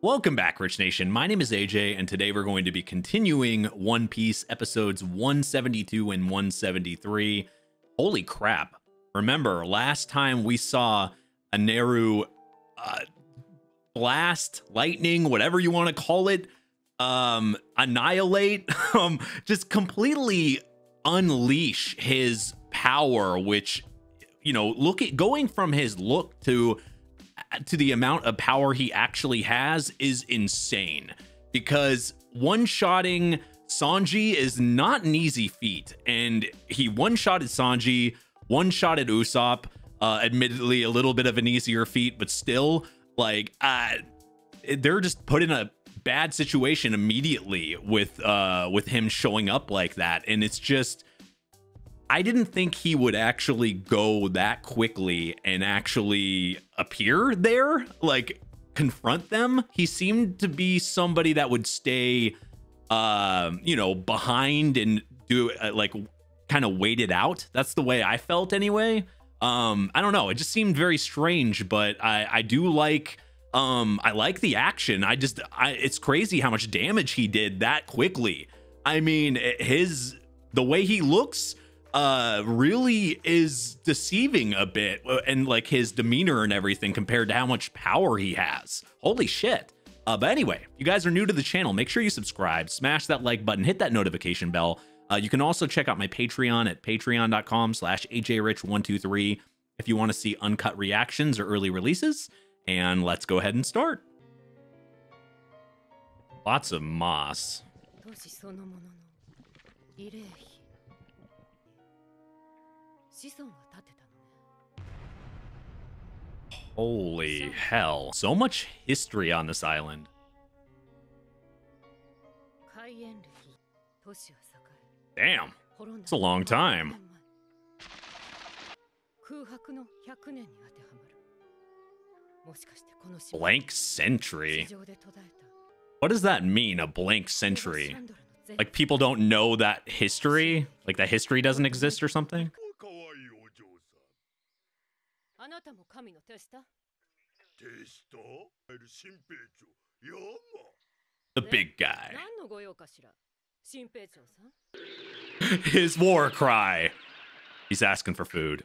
Welcome back, Rich Nation. My name is AJ, and today we're going to be continuing One Piece episodes 172 and 173. Holy crap. Remember, last time we saw ENEL blast, lightning, whatever you want to call it, annihilate, just completely unleash his power, which, you know, going from his look to the amount of power he actually has is insane, because one-shotting Sanji is not an easy feat, and he one-shotted Sanji, one-shotted Usopp, admittedly a little bit of an easier feat, but still, like, they're just put in a bad situation immediately with him showing up like that. And it's just, I didn't think he would actually go that quickly and actually appear there, like confront them. He seemed to be somebody that would stay, you know, behind and do like kind of wait it out. That's the way I felt anyway. I don't know. It just seemed very strange, but I do like, I like the action. It's crazy how much damage he did that quickly. I mean, the way he looks really is deceiving a bit, and like his demeanor and everything compared to how much power he has. Holy shit. But anyway, if you guys are new to the channel, make sure you subscribe, smash that like button, hit that notification bell. You can also check out my Patreon at patreon.com/ajrich123 if you want to see uncut reactions or early releases. And let's go ahead and start. Lots of moss. Holy hell. So much history on this island. Damn. It's a long time. Blank century. What does that mean, a blank century? Like people don't know that history? Like that history doesn't exist or something? The big guy. His war cry. He's asking for food.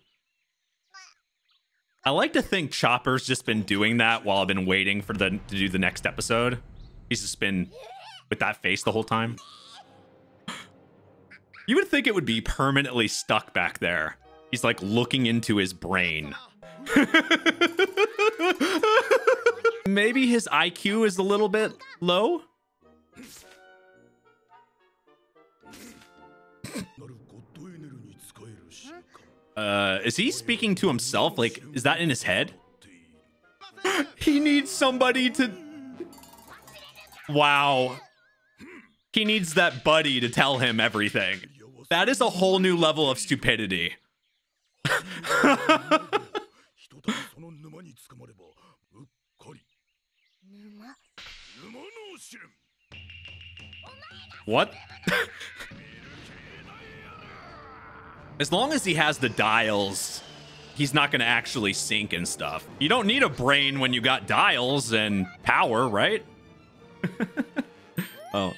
I like to think Chopper's just been doing that while I've been waiting for to do the next episode. He's just been with that face the whole time. You would think it would be permanently stuck back there. He's like looking into his brain. Maybe his IQ is a little bit low. Is he speaking to himself? Like, is that in his head? He needs somebody to... Wow. He needs that buddy to tell him everything. That is a whole new level of stupidity. What? As long as he has the dials, he's not going to actually sink and stuff. You don't need a brain when you got dials and power, right? Oh.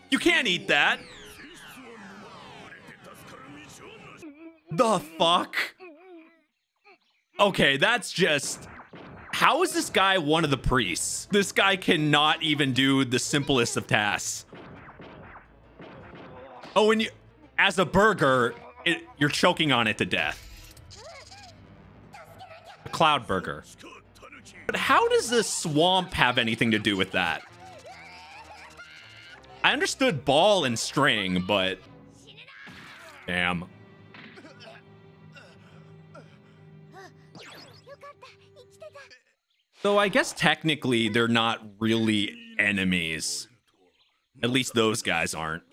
You can't eat that. The fuck? Okay, that's just... How is this guy one of the priests? This guy cannot even do the simplest of tasks. Oh, and as a burger, you're choking on it to death. A cloud burger. But how does this swamp have anything to do with that? I understood ball and string, but... Damn. So I guess technically they're not really enemies. At least those guys aren't.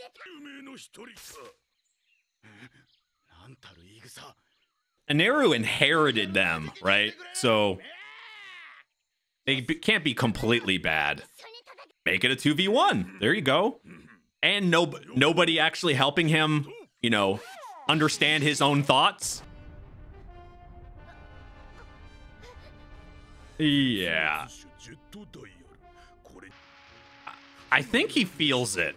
ENEL inherited them, right? So they can't be completely bad. Make it a 2v1. There you go. And nobody actually helping him, you know, understand his own thoughts. Yeah. I think he feels it.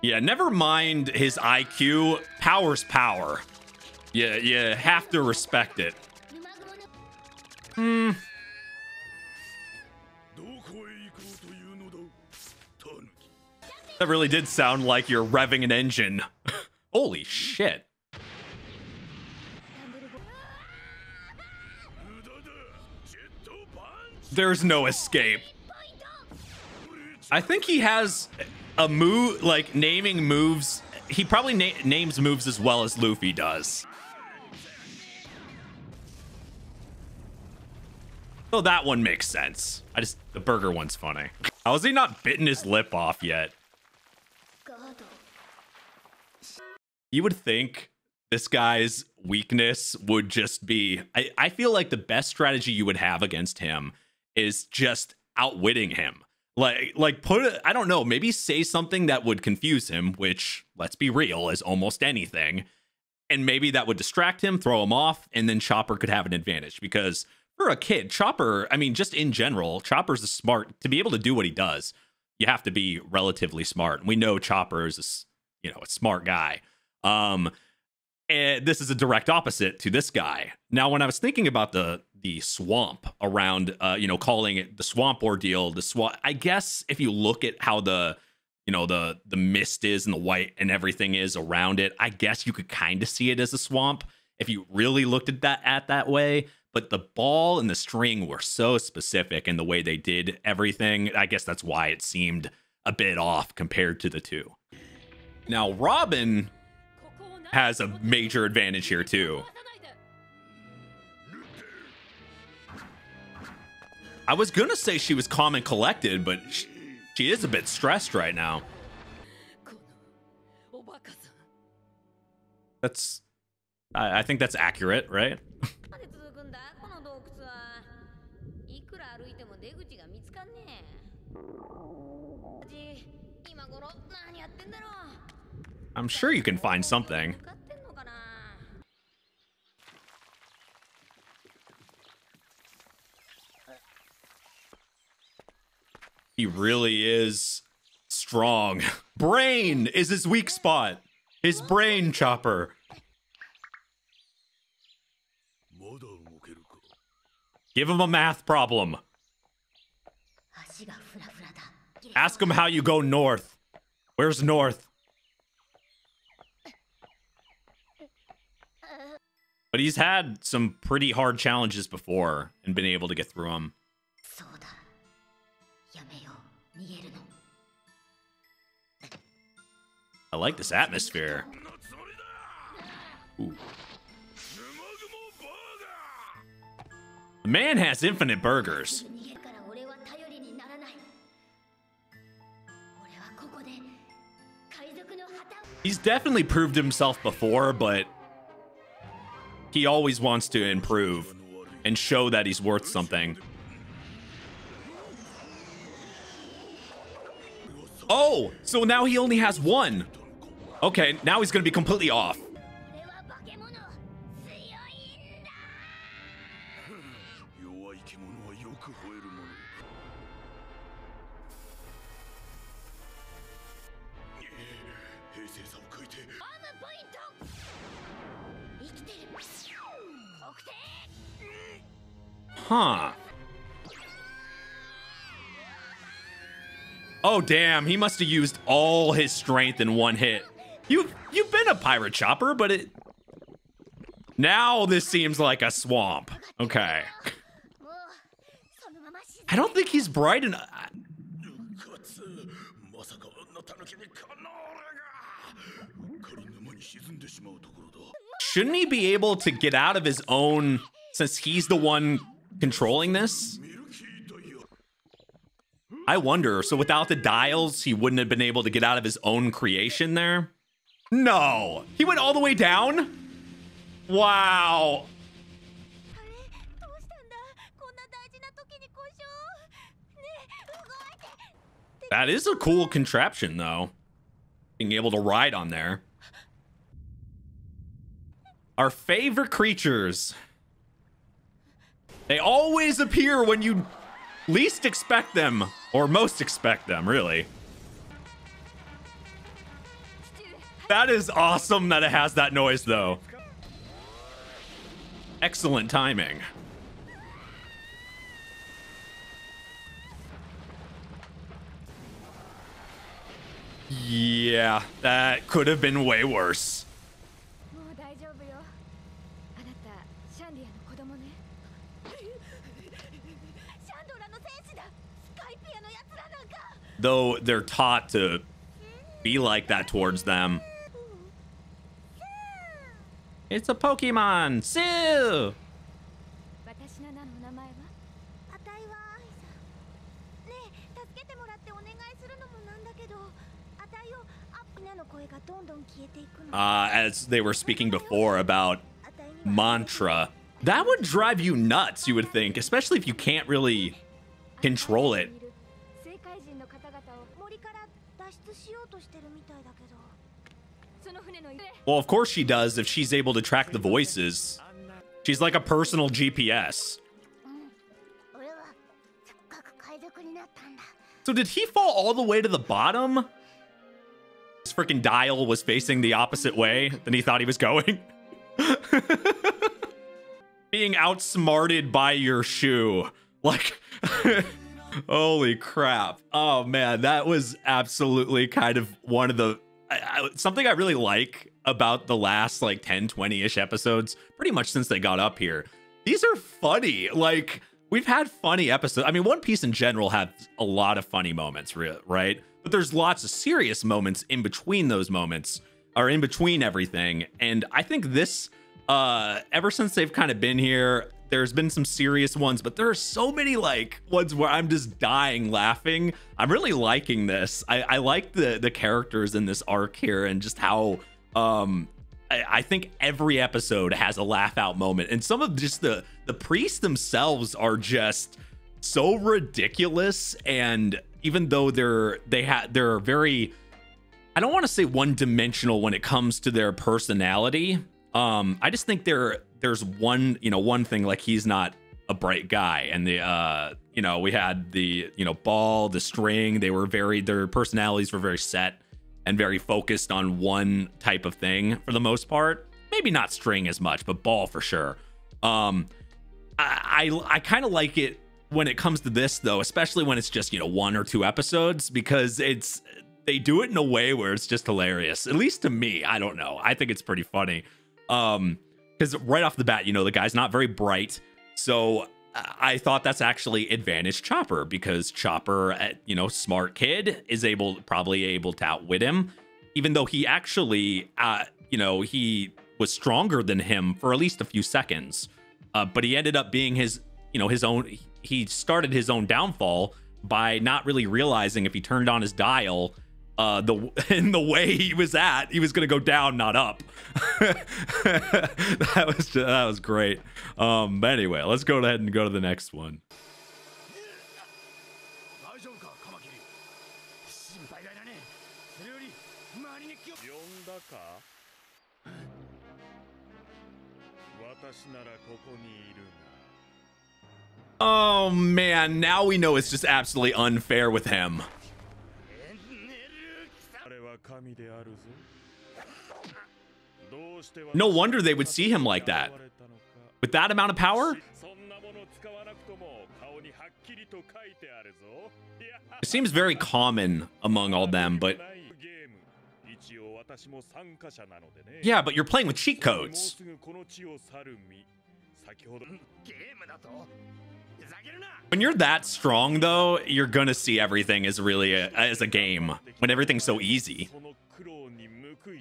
Yeah, never mind his IQ. Power's power. Yeah, you have to respect it. That really did sound like you're revving an engine. Holy shit. There's no escape. I think he has a move, like naming moves. He probably names moves as well as Luffy does. So that one makes sense. The burger one's funny. How has he not bitten his lip off yet? You would think this guy's weakness would just be... I feel like the best strategy you would have against him is just outwitting him. Like put it, I don't know, maybe say something that would confuse him, which, let's be real, is almost anything. And maybe that would distract him, throw him off, and then Chopper could have an advantage. Because for a kid, Chopper, I mean, just in general, Chopper's a smart... To be able to do what he does, you have to be relatively smart. And we know Chopper is a smart guy. And this is a direct opposite to this guy. Now, when I was thinking about the swamp around, calling it the swamp ordeal, I guess if you look at how the mist is and the white and everything is around it, I guess you could kind of see it as a swamp if you really looked at that way. But the ball and the string were so specific in the way they did everything. I guess that's why it seemed a bit off compared to the two. Now, Robin has a major advantage here too. I was gonna say she was calm and collected, but she is a bit stressed right now. I think that's accurate, right? I'm sure you can find something. He really is strong. Brain is his weak spot. His brain, Chopper. Give him a math problem. Ask him how you go north. Where's north? But he's had some pretty hard challenges before and been able to get through them. I like this atmosphere. Ooh. The man has infinite burgers. He's definitely proved himself before, but he always wants to improve and show that he's worth something. Oh, so now he only has one. Okay, now he's gonna be completely off. Huh. Oh, damn. He must have used all his strength in one hit. You've been a pirate, Chopper, but it... Now this seems like a swamp. Okay. I don't think he's bright enough. Shouldn't he be able to get out of his own... Since he's the one controlling this? I wonder, so without the dials, he wouldn't have been able to get out of his own creation there? No! He went all the way down? Wow! That is a cool contraption, though. being able to ride on there. Our favorite creatures. They always appear when you least expect them, or most expect them, really. That is awesome that it has that noise, though. Excellent timing. Yeah, that could have been way worse. Though they're taught to be like that towards them. It's a Pokemon! Sue! As they were speaking before about mantra, that would drive you nuts, you would think, especially if you can't really control it. Well, of course she does if she's able to track the voices. She's like a personal GPS. So did he fall all the way to the bottom? His freaking dial was facing the opposite way than he thought he was going. Being outsmarted by your shoe. Like, holy crap. Oh man, that was absolutely kind of one of the... something I really like about the last like 10-20-ish episodes, pretty much since they got up here. These are funny. Like, we've had funny episodes. I mean, One Piece in general had a lot of funny moments, right? But there's lots of serious moments in between those moments, or in between everything. And I think this, ever since they've kind of been here, there's been some serious ones, but there are so many like ones where I'm just dying laughing. I'm really liking this. I like the characters in this arc here, and just how I think every episode has a laugh out moment. And some of just the priests themselves are just so ridiculous. And even though they're very, I don't want to say one dimensional when it comes to their personality. I just think there's one thing, like he's not a bright guy, and the we had the Ball, the String, their personalities were very set and very focused on one type of thing for the most part. Maybe not String as much, but Ball for sure. I kind of like it when it comes to this though, especially when it's just 1 or 2 episodes, because they do it in a way where it's just hilarious, at least to me. I don't know, I think it's pretty funny. Because right off the bat, the guy's not very bright. So I thought that's actually advantage Chopper, because Chopper, smart kid, is probably able to outwit him, even though he actually, he was stronger than him for at least a few seconds. But he ended up being his own. He started his own downfall by not really realizing if he turned on his dial, in the way he was going to go down, not up. that was great. But anyway, let's go ahead and go to the next one. Oh man, now we know it's just absolutely unfair with him. No wonder they would see him like that. With that amount of power? It seems very common among all them, but... Yeah, but you're playing with cheat codes. When you're that strong, though, you're gonna see everything as really as a game, when everything's so easy.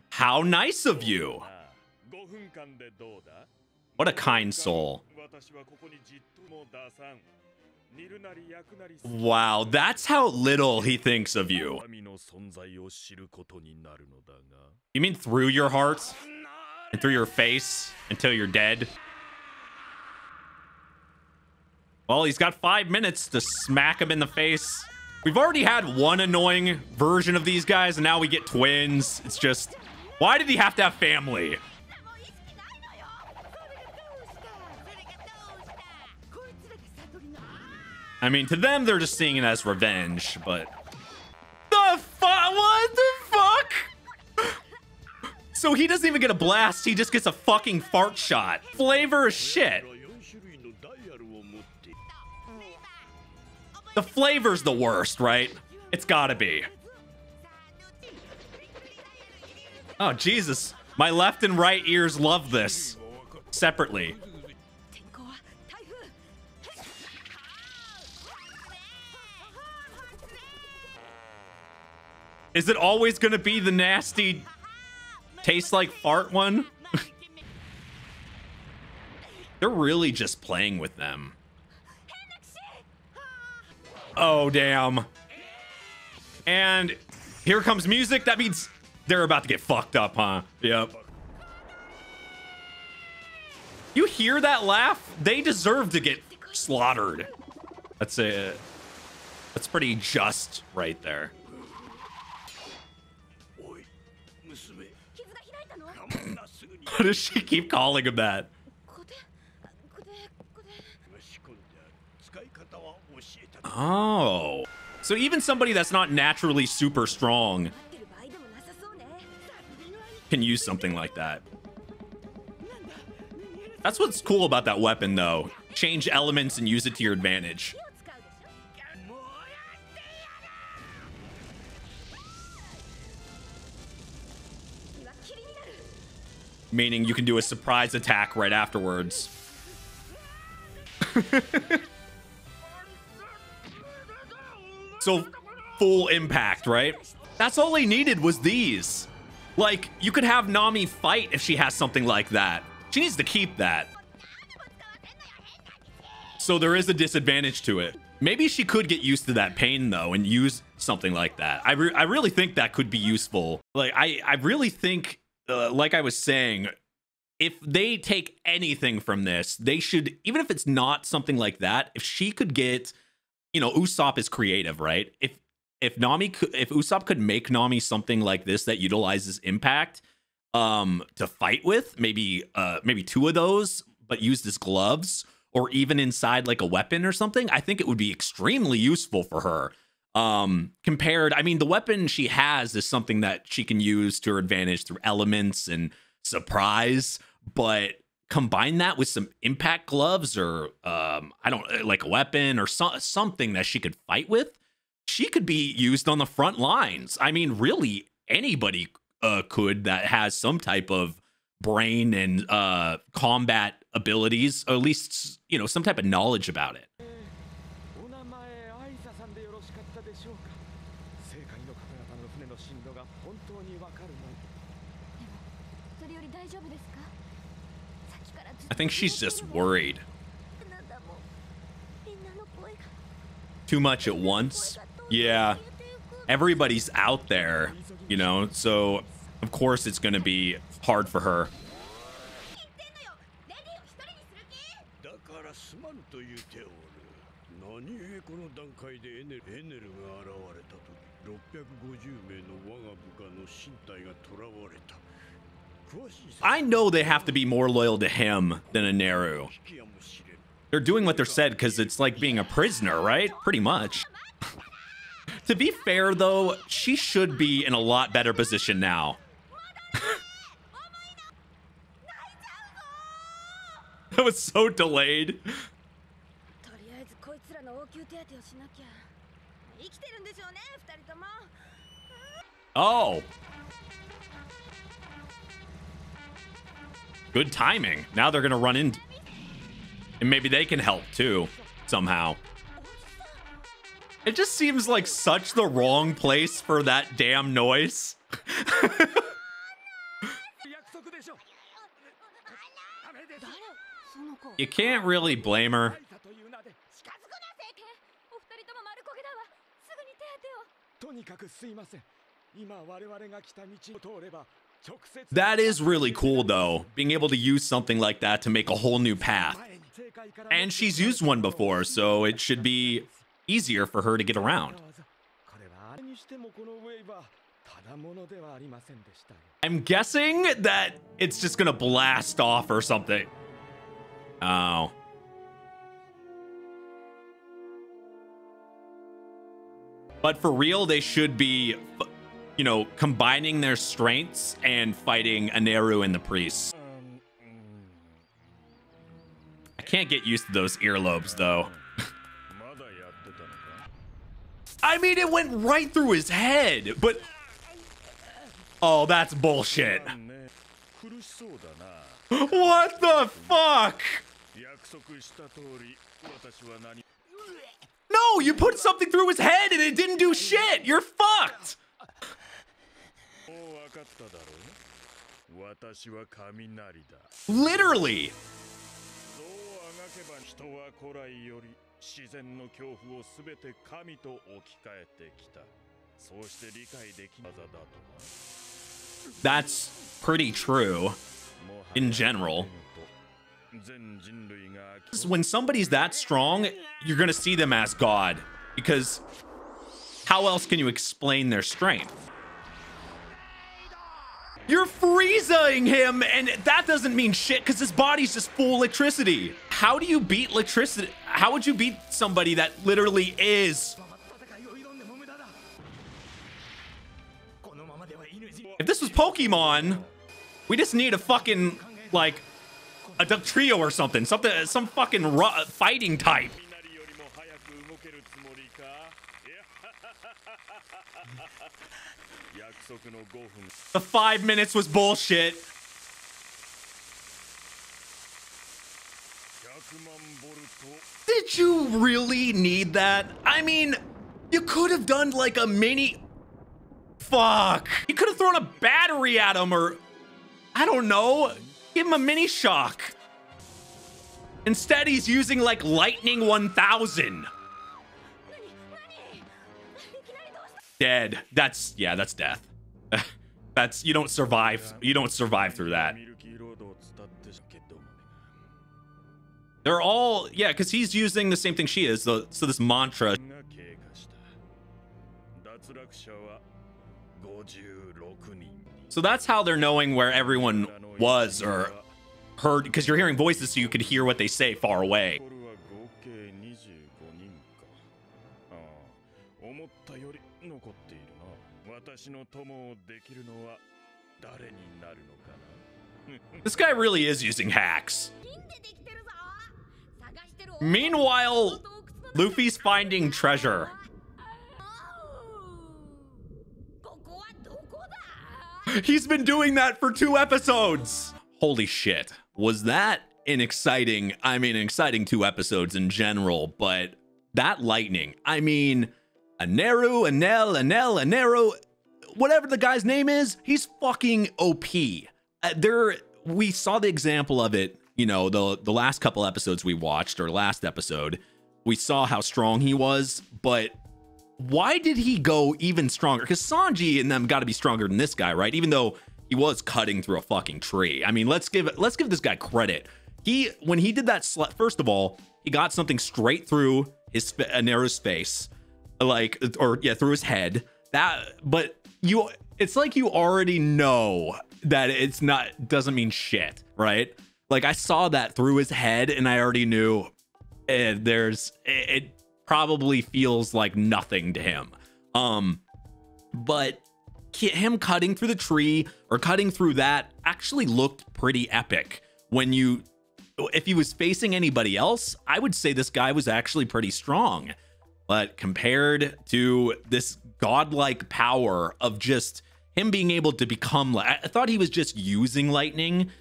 How nice of you. What a kind soul. Wow, that's how little he thinks of you. You mean through your heart and through your face until you're dead? Well, he's got 5 minutes to smack him in the face We've already had one annoying version of these guys, and now we get twins. It's just, why did he have to have family? I mean, to them, they're just seeing it as revenge, but... The fuck? What the fuck? So he doesn't even get a blast, he just gets a fucking fart shot. Flavor is shit. The flavor's the worst, right? It's gotta be. Oh, Jesus. My left and right ears love this. Separately. Is it always gonna be the nasty, tastes like fart one? They're really just playing with them. Oh, damn. And here comes music. That means they're about to get fucked up, huh? Yep. You hear that laugh? They deserve to get slaughtered. That's it. That's pretty just right there. Why does she keep calling him that? Oh. So even somebody that's not naturally super strong can use something like that. That's what's cool about that weapon, though. Change elements and use it to your advantage. Meaning you can do a surprise attack right afterwards. So full impact, right? That's all he needed was these. Like, you could have Nami fight if she has something like that. She needs to keep that. So there is a disadvantage to it. Maybe she could get used to that pain, though, and use something like that. I really think that could be useful. Like, I really think, like I was saying, if they take anything from this, they should, even if it's not something like that, if she could get, you know, Usopp is creative, right? If Usopp could make Nami something like this that utilizes impact to fight with, maybe two of those, but used as gloves, or even inside like a weapon or something, I think it would be extremely useful for her. Compared, I mean, the weapon she has is something that she can use to her advantage through elements and surprise, but combine that with some impact gloves or I don't like a weapon or something that she could fight with, she could be used on the front lines. I mean, really anybody could that has some type of brain and combat abilities, or at least, you know, some type of knowledge about it. I think she's just worried. Too much at once. Yeah. Everybody's out there, you know, so of course it's going to be hard for her. I know they have to be more loyal to him than Eneru. They're doing what they're said because it's like being a prisoner, right? Pretty much. To be fair, though, she should be in a lot better position now. That was so delayed. Oh. Good timing. Now they're gonna run in, and maybe they can help too, somehow. It just seems like such the wrong place for that damn noise. You can't really blame her. That is really cool, though, being able to use something like that to make a whole new path. And she's used one before, so it should be easier for her to get around. I'm guessing that it's just gonna blast off or something. Oh. But for real, they should be, you know, combining their strengths and fighting Aneru and the priests. I can't get used to those earlobes, though. I mean, it went right through his head, but... Oh, that's bullshit. What the fuck? No, you put something through his head and it didn't do shit. You're fucked. Literally. That's pretty true in general. When somebody's that strong, you're gonna see them as God, because how else can you explain their strength? You're freezing him, and that doesn't mean shit because his body's just full of electricity. How do you beat electricity? How would you beat somebody that literally is? If this was Pokemon, we just need a fucking, like, a Ductrio or something. Some fucking fighting type. The 5 minutes was bullshit. Did you really need that? I mean, you could have done like a mini... Fuck. You could have thrown a battery at him, or... I don't know. Give him a mini shock. Instead, he's using like Lightning 1000. Dead. That's death. That's, you don't survive. You don't survive through that. They're all, yeah, because he's using the same thing she is. So this mantra. So that's how they're knowing where everyone was or heard, because you're hearing voices so you could hear what they say far away. This guy really is using hacks. Meanwhile, Luffy's finding treasure. He's been doing that for 2 episodes. Holy shit. Was that an exciting, I mean, an exciting 2 episodes in general, but that lightning, I mean, Aneru, whatever the guy's name is, he's fucking OP. We saw the example of it, you know, the last couple episodes we watched, or last episode, we saw how strong he was, but why did he go even stronger? Because Sanji and them got to be stronger than this guy, right? Even though he was cutting through a fucking tree. I mean, let's give this guy credit. When he did that, first of all, he got something straight through his Aneru's face, like, or yeah, through his head. But it's like you already know that doesn't mean shit, right? Like, I saw that through his head and I already knew it probably feels like nothing to him. But him cutting through the tree or cutting through that actually looked pretty epic. If he was facing anybody else, I would say this guy was actually pretty strong. But compared to this godlike power of just him being able to become, I thought he was just using lightning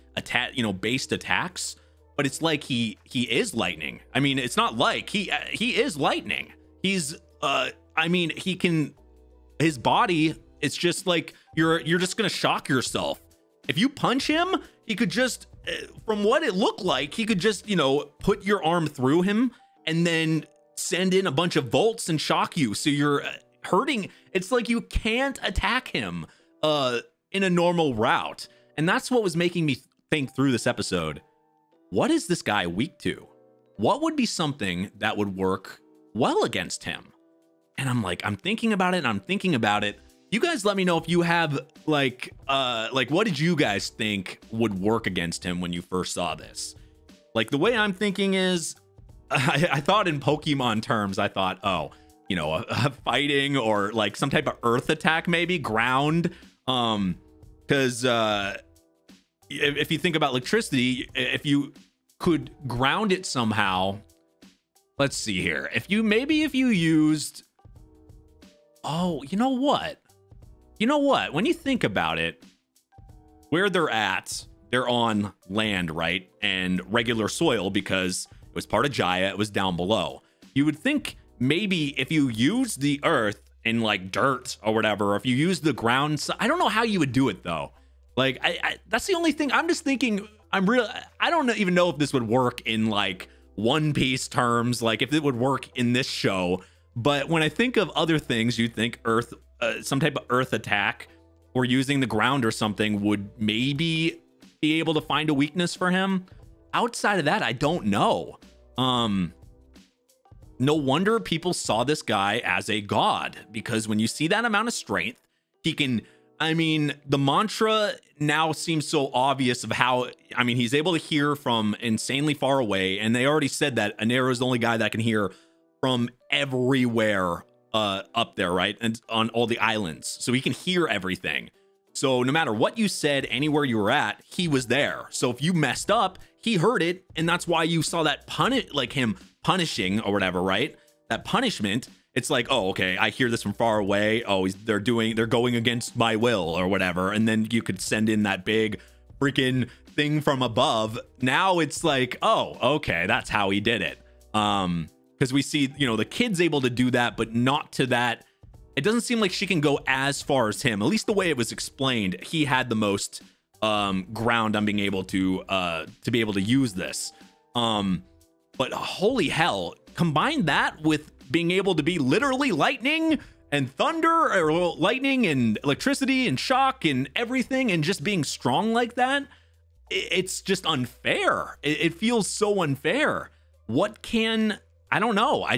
based attacks, but it's like he is lightning. I mean, it's not like he is lightning. He's I mean, his body, it's just like you're just gonna shock yourself. If you punch him, he could just, from what it looked like, he could just, put your arm through him and then send in a bunch of volts and shock you. So you're hurting. It's like you can't attack him in a normal route. And that's what was making me think through this episode. What is this guy weak to? What would be something that would work well against him? And I'm like, I'm thinking about it and I'm thinking about it. You guys let me know if you have like what did you guys think would work against him when you first saw this? Like, the way I'm thinking is, I thought in Pokemon terms. I thought, oh, you know, a fighting or like some type of earth attack, maybe ground. Because if you think about electricity, if you could ground it somehow, let's see here. If you used, oh, you know what? When you think about it, where they're at, they're on land, right? And regular soil, because it was part of Jaya, it was down below. You would think maybe if you use the earth in like dirt or whatever, or if you use the ground, I don't know how you would do it though. Like, that's the only thing I'm just thinking. I don't even know if this would work in like One Piece terms, like if it would work in this show. But when I think of other things, you'd think earth, some type of earth attack or using the ground or something would maybe be able to find a weakness for him. Outside of that, I don't know. No wonder people saw this guy as a god, because when you see that amount of strength, he can, I mean, the mantra now seems so obvious of how, I mean, he's able to hear from insanely far away. And they already said that Yandere is the only guy that can hear from everywhere up there, right? And on all the islands. So he can hear everything. So no matter what you said, anywhere you were at, he was there. So if you messed up, he heard it. And that's why you saw that him punishing or whatever, right? That punishment. It's like, oh, okay, I hear this from far away. Oh, they're going against my will or whatever. And then you could send in that big freaking thing from above. Now it's like, oh, okay, that's how he did it. Because we see, you know, the kid's able to do that, but not to that. It doesn't seem like she can go as far as him. At least the way it was explained, he had the most ground on being able to be able to use this. But holy hell, combine that with being able to be literally lightning and thunder, or lightning and electricity and shock and everything, and just being strong like that. It's just unfair. It feels so unfair. I don't know. I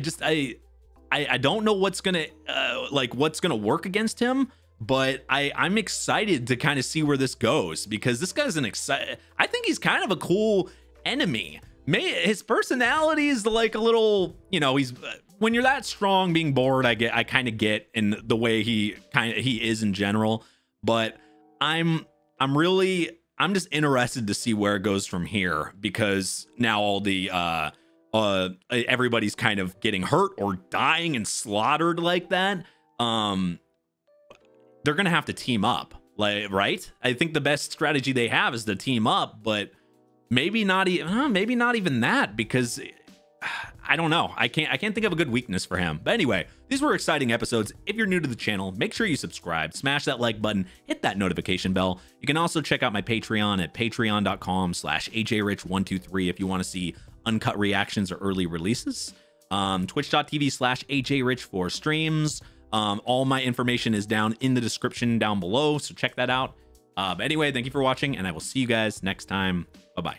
don't know what's gonna work against him, but I'm excited to kind of see where this goes, because this guy's I think he's kind of a cool enemy. His personality is like a little, you know, he's when you're that strong, being bored, I kind of get in the way he is in general. But I'm just interested to see where it goes from here, because now all the everybody's kind of getting hurt or dying and slaughtered like that. They're gonna have to team up, like, right? I think the best strategy they have is to team up, but maybe not even that, because I don't know. I can't think of a good weakness for him. But anyway, these were exciting episodes. If you're new to the channel, make sure you subscribe, smash that like button, hit that notification bell. You can also check out my Patreon at patreon.com/ajrich123 if you want to see uncut reactions or early releases. Twitch.tv/ajrich for streams. All my information is down in the description down below, so check that out. But anyway, thank you for watching, and I will see you guys next time. Bye-bye.